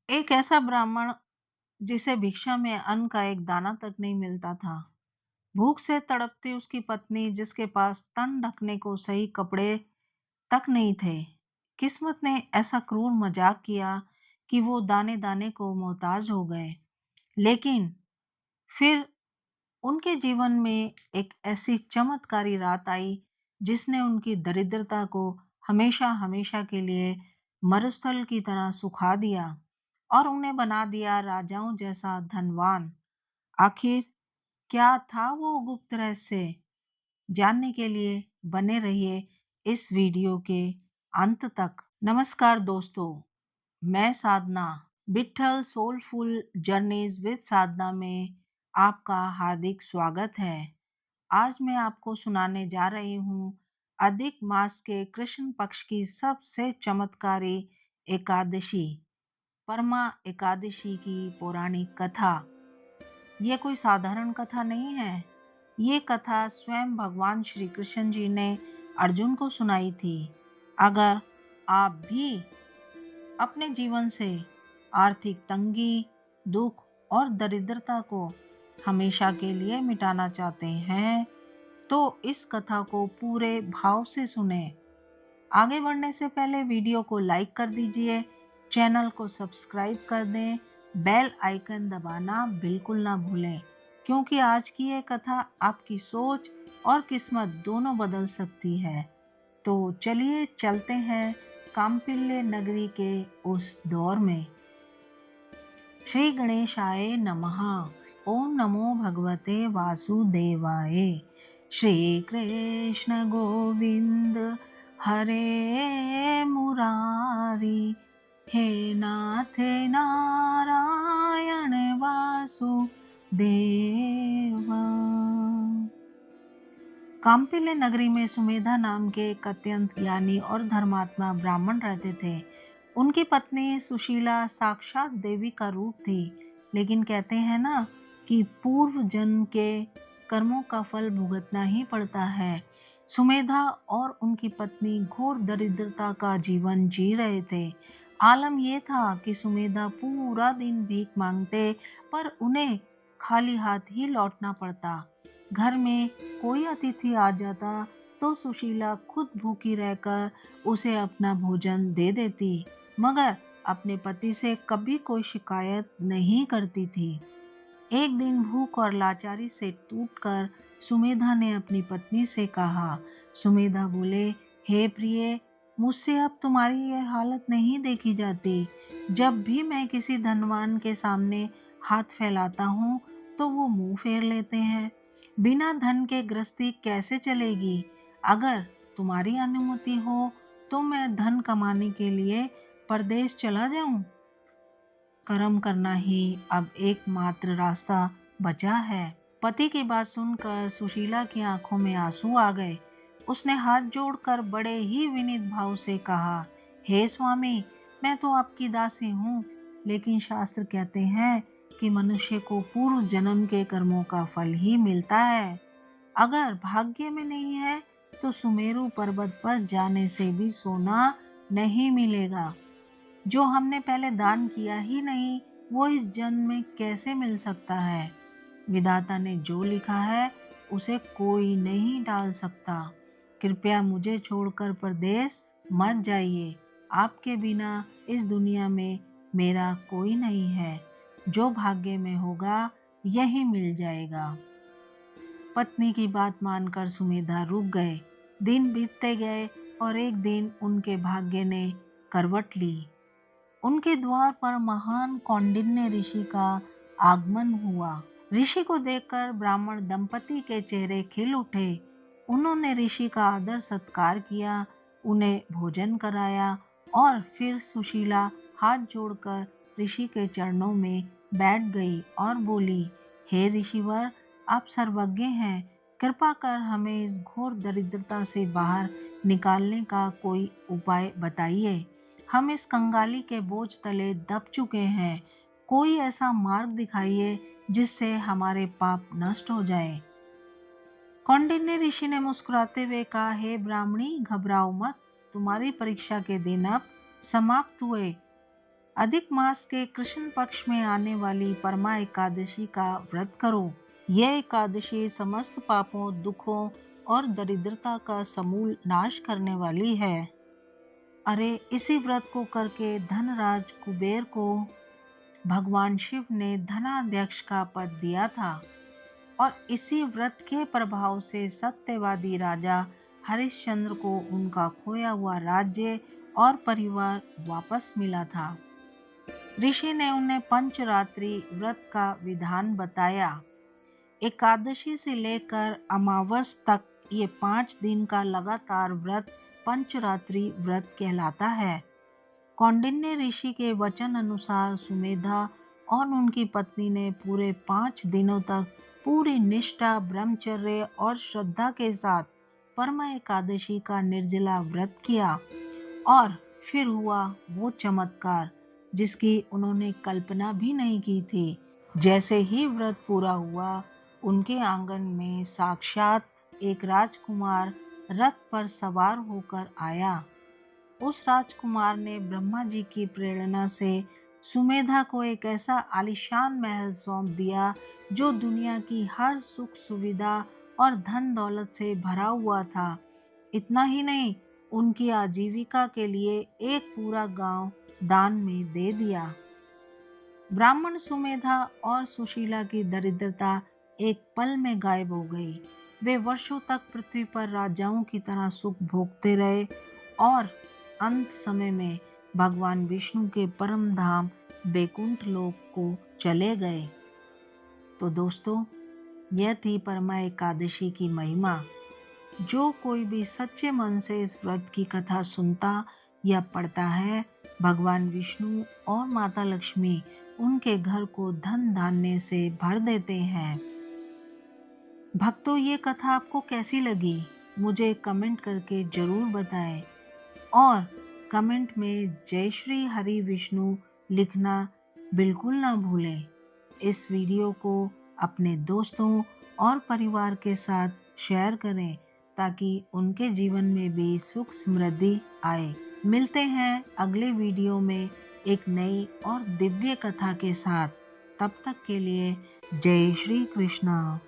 एक ऐसा ब्राह्मण जिसे भिक्षा में अन्न का एक दाना तक नहीं मिलता था। भूख से तड़पती उसकी पत्नी, जिसके पास तन ढकने को सही कपड़े तक नहीं थे। किस्मत ने ऐसा क्रूर मजाक किया कि वो दाने दाने को मोहताज हो गए। लेकिन फिर उनके जीवन में एक ऐसी चमत्कारी रात आई जिसने उनकी दरिद्रता को हमेशा हमेशा के लिए मरुस्थल की तरह सुखा दिया और उन्हें बना दिया राजाओं जैसा धनवान। आखिर क्या था वो गुप्त रहस्य? जानने के लिए बने रहिए इस वीडियो के अंत तक। नमस्कार दोस्तों, मैं साधना, विठल सोलफुल जर्नीज विद साधना में आपका हार्दिक स्वागत है। आज मैं आपको सुनाने जा रही हूँ अधिक मास के कृष्ण पक्ष की सबसे चमत्कारी एकादशी, परमा एकादशी की पौराणिक कथा। ये कोई साधारण कथा नहीं है। ये कथा स्वयं भगवान श्री कृष्ण जी ने अर्जुन को सुनाई थी। अगर आप भी अपने जीवन से आर्थिक तंगी, दुख और दरिद्रता को हमेशा के लिए मिटाना चाहते हैं, तो इस कथा को पूरे भाव से सुने। आगे बढ़ने से पहले वीडियो को लाइक कर दीजिए, चैनल को सब्सक्राइब कर दें, बेल आइकन दबाना बिल्कुल ना भूलें, क्योंकि आज की ये कथा आपकी सोच और किस्मत दोनों बदल सकती है। तो चलिए चलते हैं कांपिल्य नगरी के उस दौर में। श्री गणेशाय नमः। ओम नमो भगवते वासुदेवाय। श्री कृष्ण गोविंद हरे मुरारी। हे नाथ नारायण वासुदेव। कांपिल्य नगरी में सुमेधा नाम के एक अत्यंत ज्ञानी और धर्मात्मा ब्राह्मण रहते थे। उनकी पत्नी सुशीला साक्षात देवी का रूप थी। लेकिन कहते हैं ना कि पूर्व जन्म के कर्मों का फल भुगतना ही पड़ता है। सुमेधा और उनकी पत्नी घोर दरिद्रता का जीवन जी रहे थे। आलम यह था कि सुमेधा पूरा दिन भीख मांगते, पर उन्हें खाली हाथ ही लौटना पड़ता। घर में कोई अतिथि आ जाता तो सुशीला खुद भूखी रहकर उसे अपना भोजन दे देती, मगर अपने पति से कभी कोई शिकायत नहीं करती थी। एक दिन भूख और लाचारी से टूटकर सुमेधा ने अपनी पत्नी से कहा। सुमेधा बोले, हे प्रिय, मुझसे अब तुम्हारी यह हालत नहीं देखी जाती। जब भी मैं किसी धनवान के सामने हाथ फैलाता हूँ तो वो मुंह फेर लेते हैं। बिना धन के गृहस्थी कैसे चलेगी? अगर तुम्हारी अनुमति हो तो मैं धन कमाने के लिए परदेश चला जाऊं। कर्म करना ही अब एकमात्र रास्ता बचा है। पति की बात सुनकर सुशीला की आंखों में आंसू आ गए। उसने हाथ जोड़कर बड़े ही विनीत भाव से कहा, हे स्वामी, मैं तो आपकी दासी हूँ, लेकिन शास्त्र कहते हैं कि मनुष्य को पूर्व जन्म के कर्मों का फल ही मिलता है। अगर भाग्य में नहीं है तो सुमेरु पर्वत पर जाने से भी सोना नहीं मिलेगा। जो हमने पहले दान किया ही नहीं, वो इस जन्म में कैसे मिल सकता है? विधाता ने जो लिखा है उसे कोई नहीं टाल सकता। कृपया मुझे छोड़कर परदेश मत जाइए। आपके बिना इस दुनिया में मेरा कोई नहीं है। जो भाग्य में होगा यही मिल जाएगा। पत्नी की बात मानकर सुमेधा रुक गए। दिन बीतते गए और एक दिन उनके भाग्य ने करवट ली। उनके द्वार पर महान कौंडिन्य ऋषि का आगमन हुआ। ऋषि को देखकर ब्राह्मण दंपति के चेहरे खिल उठे। उन्होंने ऋषि का आदर सत्कार किया, उन्हें भोजन कराया और फिर सुशीला हाथ जोड़कर ऋषि के चरणों में बैठ गई और बोली, हे ऋषिवर, आप सर्वज्ञ हैं, कृपा कर हमें इस घोर दरिद्रता से बाहर निकालने का कोई उपाय बताइए। हम इस कंगाली के बोझ तले दब चुके हैं। कोई ऐसा मार्ग दिखाइए जिससे हमारे पाप नष्ट हो जाए। कौंडिन्य ऋषि ने मुस्कुराते हुए कहा, हे ब्राह्मणी, घबराओ मत, तुम्हारी परीक्षा के दिन अब समाप्त हुए। अधिक मास के कृष्ण पक्ष में आने वाली परमा एकादशी का व्रत करो। यह एकादशी समस्त पापों, दुखों और दरिद्रता का समूल नाश करने वाली है। अरे, इसी व्रत को करके धनराज कुबेर को भगवान शिव ने धनाध्यक्ष का पद दिया था और इसी व्रत के प्रभाव से सत्यवादी राजा हरिश्चंद्र को उनका खोया हुआ राज्य और परिवार वापस मिला था। ऋषि ने उन्हें पंचरात्रि व्रत का विधान बताया। एकादशी से लेकर अमावस तक ये 5 दिन का लगातार व्रत पंचरात्रि व्रत कहलाता है। कौंडिन्य ऋषि के वचन अनुसार सुमेधा और उनकी पत्नी ने पूरे 5 दिनों तक पूरी निष्ठा, ब्रह्मचर्य और श्रद्धा के साथ परमा एकादशी का निर्जला व्रत किया और फिर हुआ वो चमत्कार जिसकी उन्होंने कल्पना भी नहीं की थी। जैसे ही व्रत पूरा हुआ, उनके आंगन में साक्षात एक राजकुमार रथ पर सवार होकर आया। उस राजकुमार ने ब्रह्मा जी की प्रेरणा से सुमेधा को एक ऐसा आलीशान महल सौंप दिया जो दुनिया की हर सुख सुविधा और धन दौलत से भरा हुआ था। इतना ही नहीं, उनकी आजीविका के लिए एक पूरा गांव दान में दे दिया। ब्राह्मण सुमेधा और सुशीला की दरिद्रता एक पल में गायब हो गई। वे वर्षों तक पृथ्वी पर राजाओं की तरह सुख भोगते रहे और अंत समय में भगवान विष्णु के परम धाम बैकुंठ लोक को चले गए। तो दोस्तों, यह थी परमा एकादशी की महिमा। जो कोई भी सच्चे मन से इस व्रत की कथा सुनता या पढ़ता है, भगवान विष्णु और माता लक्ष्मी उनके घर को धन धान्य से भर देते हैं। भक्तों, ये कथा आपको कैसी लगी? मुझे कमेंट करके जरूर बताएं और कमेंट में जय श्री हरि विष्णु लिखना बिल्कुल ना भूलें। इस वीडियो को अपने दोस्तों और परिवार के साथ शेयर करें ताकि उनके जीवन में भी सुख समृद्धि आए। मिलते हैं अगले वीडियो में एक नई और दिव्य कथा के साथ। तब तक के लिए जय श्री कृष्णा।